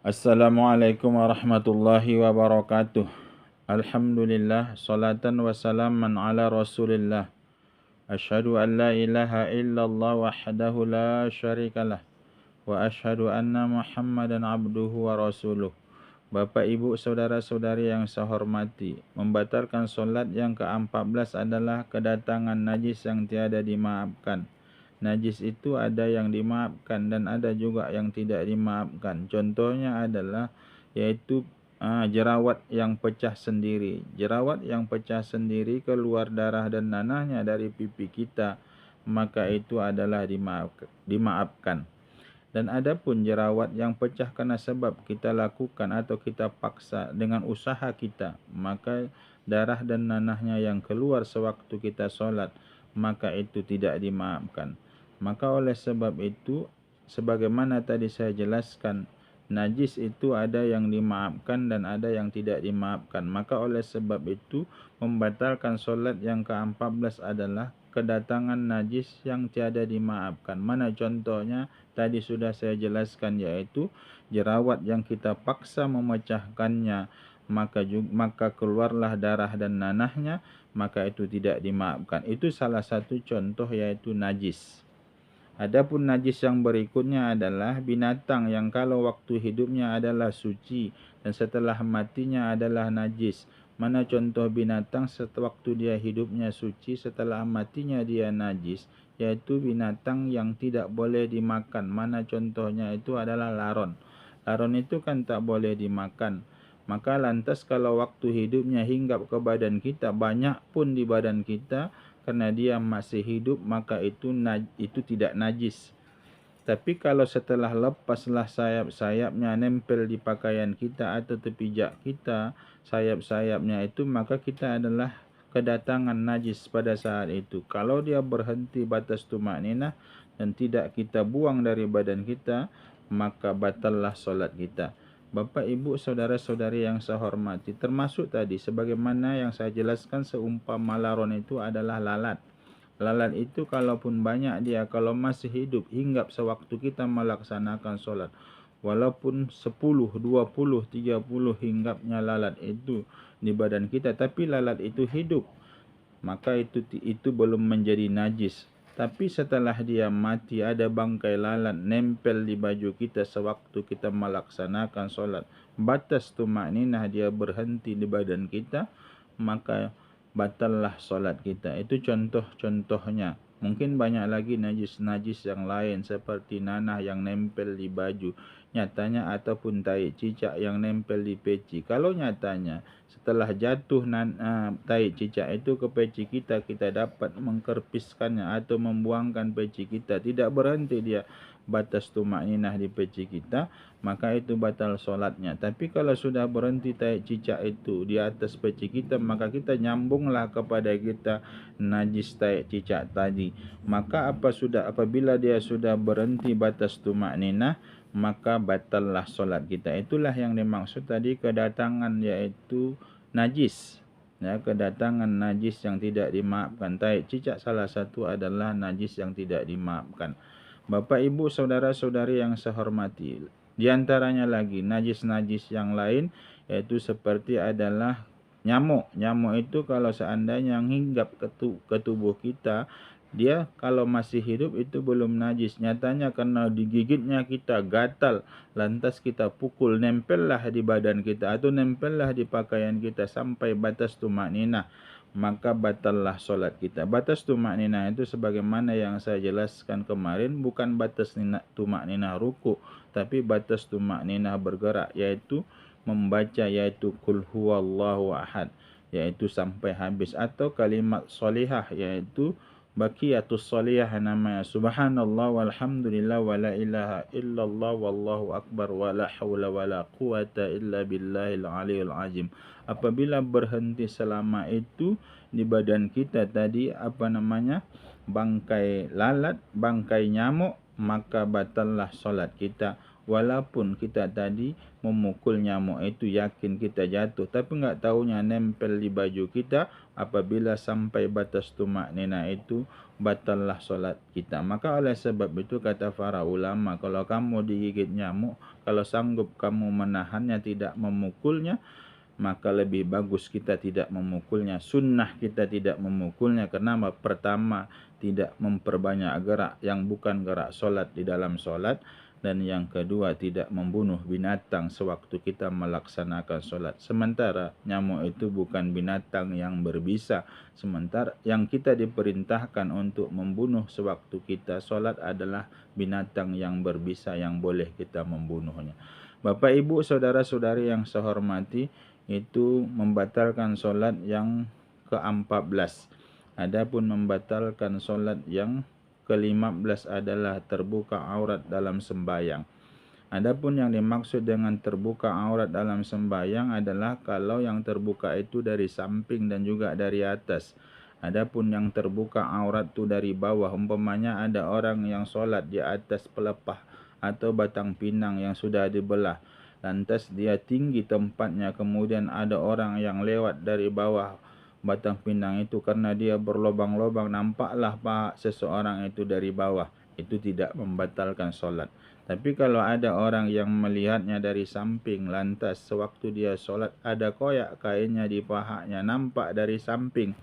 Assalamualaikum warahmatullahi wabarakatuh. Alhamdulillah, salatan wa salaman ala rasulillah. Ashhadu an la ilaha illallah wahdahu la syarikalah. Wa ashhadu anna muhammadan abduhu wa rasuluh. Bapak, ibu, saudara-saudari yang saya hormati, membatalkan solat yang ke-14 adalah kedatangan najis yang tiada dimaafkan. Najis itu ada yang dimaafkan dan ada juga yang tidak dimaafkan. Contohnya adalah yaitu jerawat yang pecah sendiri. Jerawat yang pecah sendiri keluar darah dan nanahnya dari pipi kita, maka itu adalah dimaafkan. Dan ada pun jerawat yang pecah karena sebab kita lakukan atau kita paksa dengan usaha kita, maka darah dan nanahnya yang keluar sewaktu kita solat, maka itu tidak dimaafkan. Maka oleh sebab itu, sebagaimana tadi saya jelaskan, najis itu ada yang dimaafkan dan ada yang tidak dimaafkan. Maka oleh sebab itu, membatalkan solat yang ke-14 adalah kedatangan najis yang tiada dimaafkan. Mana contohnya? Tadi sudah saya jelaskan, yaitu jerawat yang kita paksa memecahkannya, maka keluarlah darah dan nanahnya, maka itu tidak dimaafkan. Itu salah satu contoh, yaitu najis. Adapun najis yang berikutnya adalah binatang yang kalau waktu hidupnya adalah suci dan setelah matinya adalah najis. Mana contoh binatang waktu dia hidupnya suci, setelah matinya dia najis, yaitu binatang yang tidak boleh dimakan. Mana contohnya itu adalah laron. Laron itu kan tak boleh dimakan. Maka lantas kalau waktu hidupnya hinggap ke badan kita, banyak pun di badan kita, karena dia masih hidup, maka itu tidak najis. Tapi kalau setelah lepaslah sayap-sayapnya nempel di pakaian kita atau tepijak kita, sayap-sayapnya itu, maka kita adalah kedatangan najis pada saat itu. Kalau dia berhenti batas tumakninah dan tidak kita buang dari badan kita, maka batallah solat kita. Bapak, ibu, saudara-saudari yang saya hormati, termasuk tadi sebagaimana yang saya jelaskan, seumpama laron itu adalah lalat. Lalat itu kalaupun banyak dia, kalau masih hidup hinggap sewaktu kita melaksanakan solat, walaupun 10, 20, 30 hinggapnya lalat itu di badan kita, tapi lalat itu hidup, maka itu belum menjadi najis. Tapi setelah dia mati, ada bangkai lalat nempel di baju kita sewaktu kita melaksanakan solat, batas tumakninah dia berhenti di badan kita, maka batallah solat kita. Itu contoh-contohnya. Mungkin banyak lagi najis-najis yang lain seperti nanah yang nempel di baju nyatanya, ataupun tai cicak yang nempel di peci. Kalau nyatanya setelah jatuh tai cicak itu ke peci kita, kita dapat mengkerpiskannya atau membuangkan peci kita, tidak berhenti dia batas tumakninah di peci kita, maka itu batal solatnya. Tapi kalau sudah berhenti tai cicak itu di atas peci kita, maka kita nyambunglah kepada kita najis tai cicak tadi. Maka apabila dia sudah berhenti batas tumakninah, maka batallah solat kita. Itulah yang dimaksud tadi kedatangan, yaitu najis. Ya, kedatangan najis yang tidak dimaafkan. Tai cicak salah satu adalah najis yang tidak dimaafkan. Bapak, ibu, saudara-saudari yang saya hormati, di antaranya lagi najis-najis yang lain, yaitu seperti adalah nyamuk. Nyamuk itu kalau seandainya hinggap ke tubuh kita, dia kalau masih hidup itu belum najis. Nyatanya karena digigitnya kita gatal, lantas kita pukul, nempellah di badan kita atau nempellah di pakaian kita sampai batas tumakninah, maka batallah solat kita. Batas tumakninah itu sebagaimana yang saya jelaskan kemarin, bukan batas tumakninah ruku, tapi batas tumakninah bergerak, yaitu membaca, yaitu qul huwallahu ahad, yaitu sampai habis, atau kalimat solihah, yaitu baqiyatus solihah, namanya subhanallah walhamdulillah wala ilaha illallah wallahu akbar wala hawla wala quwata illa billahil aliyul azim. Apabila berhenti selama itu di badan kita tadi bangkai lalat, bangkai nyamuk, maka batallah solat kita. Walaupun kita tadi memukul nyamuk itu yakin kita jatuh, tapi enggak tahunya nempel di baju kita, apabila sampai batas tumak nina itu, batallah solat kita. Maka oleh sebab itu kata para ulama, kalau kamu digigit nyamuk, kalau sanggup kamu menahannya tidak memukulnya, maka lebih bagus kita tidak memukulnya. Sunnah kita tidak memukulnya karena pertama tidak memperbanyak gerak yang bukan gerak solat di dalam solat, dan yang kedua tidak membunuh binatang sewaktu kita melaksanakan solat. Sementara nyamuk itu bukan binatang yang berbisa. Sementara yang kita diperintahkan untuk membunuh sewaktu kita solat adalah binatang yang berbisa yang boleh kita membunuhnya. Bapak, Ibu, saudara-saudari yang saya hormati, itu membatalkan solat yang ke-14. Adapun membatalkan solat yang ke-15 adalah terbuka aurat dalam sembahyang. Adapun yang dimaksud dengan terbuka aurat dalam sembahyang adalah kalau yang terbuka itu dari samping dan juga dari atas. Adapun yang terbuka aurat itu dari bawah, umpamanya ada orang yang solat di atas pelepah atau batang pinang yang sudah dibelah, lantas dia tinggi tempatnya, kemudian ada orang yang lewat dari bawah batang pinang itu, karena dia berlobang-lobang, nampaklah paha seseorang itu dari bawah, itu tidak membatalkan solat. Tapi kalau ada orang yang melihatnya dari samping, lantas sewaktu dia solat ada koyak kainnya di pahanya, nampak dari samping,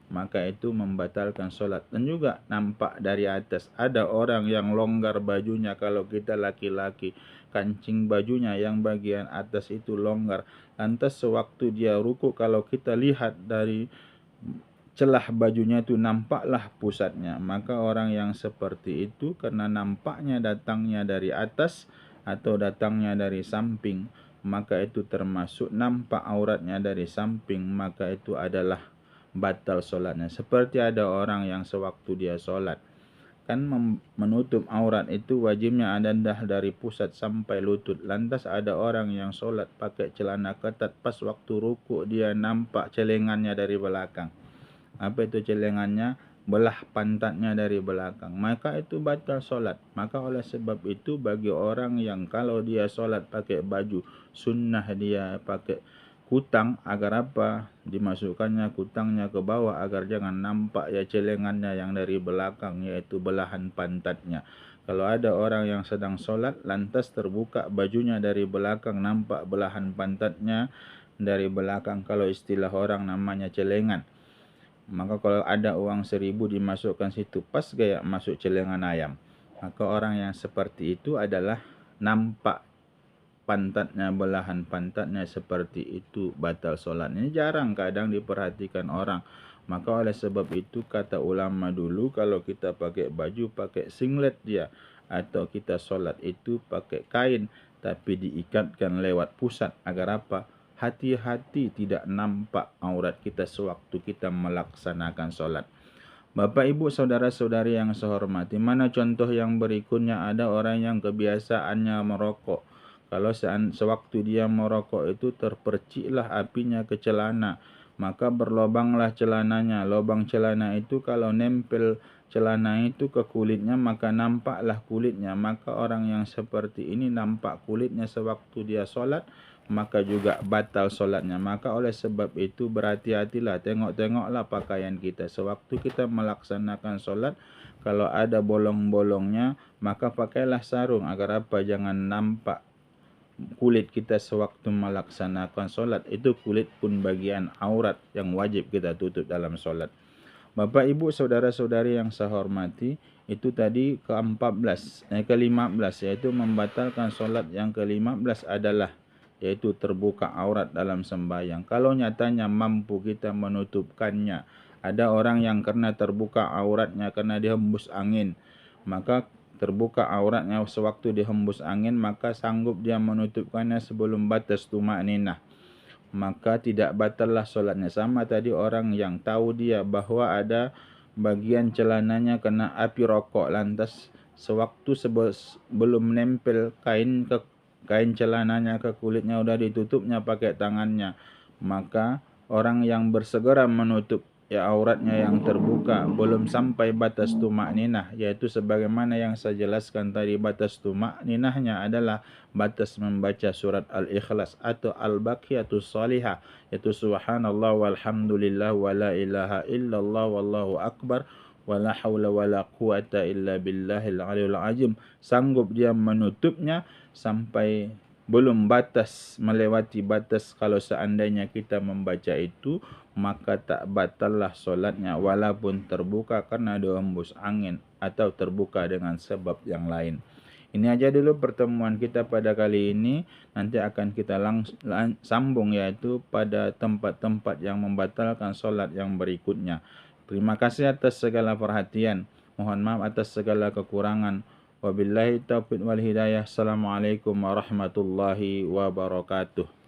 maka itu membatalkan solat. Dan juga nampak dari atas, ada orang yang longgar bajunya, kalau kita laki-laki, kancing bajunya yang bagian atas itu longgar, lantas sewaktu dia ruku, kalau kita lihat dari celah bajunya itu nampaklah pusatnya, maka orang yang seperti itu karena nampaknya datangnya dari atas atau datangnya dari samping, maka itu termasuk nampak auratnya dari samping, maka itu adalah batal solatnya. Seperti ada orang yang sewaktu dia solat, kan menutup aurat itu wajibnya adalah dari pusat sampai lutut. Lantas ada orang yang solat pakai celana ketat, pas waktu ruku dia nampak celengannya dari belakang. Apa itu celengannya? Belah pantatnya dari belakang. Maka itu batal solat. Maka oleh sebab itu bagi orang yang kalau dia solat pakai baju, sunnah dia pakai kutang, agar apa? Dimasukkannya kutangnya ke bawah agar jangan nampak ya celengannya yang dari belakang, yaitu belahan pantatnya. Kalau ada orang yang sedang solat lantas terbuka bajunya dari belakang, nampak belahan pantatnya dari belakang, kalau istilah orang namanya celengan. Maka kalau ada uang 1.000 dimasukkan situ, pas gaya masuk celengan ayam, maka orang yang seperti itu adalah nampak pantatnya, belahan pantatnya seperti itu, batal solat. Ini jarang kadang diperhatikan orang. Maka oleh sebab itu kata ulama dulu, kalau kita pakai baju, pakai singlet dia, atau kita solat itu pakai kain tapi diikatkan lewat pusat, agar apa? Hati-hati tidak nampak aurat kita sewaktu kita melaksanakan solat. Bapak, Ibu, saudara-saudari yang saya hormati, mana contoh yang berikutnya? Ada orang yang kebiasaannya merokok. Kalau sewaktu dia merokok itu terperciklah apinya ke celana, maka berlobanglah celananya. Lobang celana itu kalau nempel celana itu ke kulitnya, maka nampaklah kulitnya. Maka orang yang seperti ini nampak kulitnya sewaktu dia solat, maka juga batal solatnya. Maka oleh sebab itu berhati-hatilah, tengok-tengoklah pakaian kita sewaktu kita melaksanakan solat. Kalau ada bolong-bolongnya, maka pakailah sarung, agar apa? Jangan nampak kulit kita sewaktu melaksanakan solat. Itu kulit pun bagian aurat yang wajib kita tutup dalam solat. Bapak, Ibu, saudara-saudari yang saya hormati, itu tadi ke-14, ke-15, yaitu membatalkan solat. Yang ke-15 adalah yaitu terbuka aurat dalam sembahyang. Kalau nyatanya mampu kita menutupkannya, ada orang yang karena terbuka auratnya karena dihembus angin, maka terbuka auratnya sewaktu dihembus angin, maka sanggup dia menutupkannya sebelum batas tumak ninah, maka tidak batallah solatnya. Sama tadi orang yang tahu dia bahwa ada bagian celananya kena api rokok, lantas sewaktu belum nempel kain celananya ke kulitnya, udah ditutupnya pakai tangannya, maka orang yang bersegera menutup ya auratnya yang terbuka, belum sampai batas tumakninah, yaitu sebagaimana yang saya jelaskan tadi, batas tumakninahnya adalah batas membaca surat Al-Ikhlas atau Al-Baqiyatus Shalihah, yaitu subhanallah walhamdulillah wala ilaha illallah wallahu akbar wala haula wala quwata illa billahil aliyul azim. Sanggup dia menutupnya sampai belum batas, melewati batas. Kalau seandainya kita membaca itu, maka tak batallah solatnya walaupun terbuka karena dihembus angin atau terbuka dengan sebab yang lain. Ini aja dulu pertemuan kita pada kali ini. Nanti akan kita sambung, yaitu pada tempat-tempat yang membatalkan solat yang berikutnya. Terima kasih atas segala perhatian. Mohon maaf atas segala kekurangan. Wabillahi taufiq wal hidayah. Assalamualaikum warahmatullahi wabarakatuh.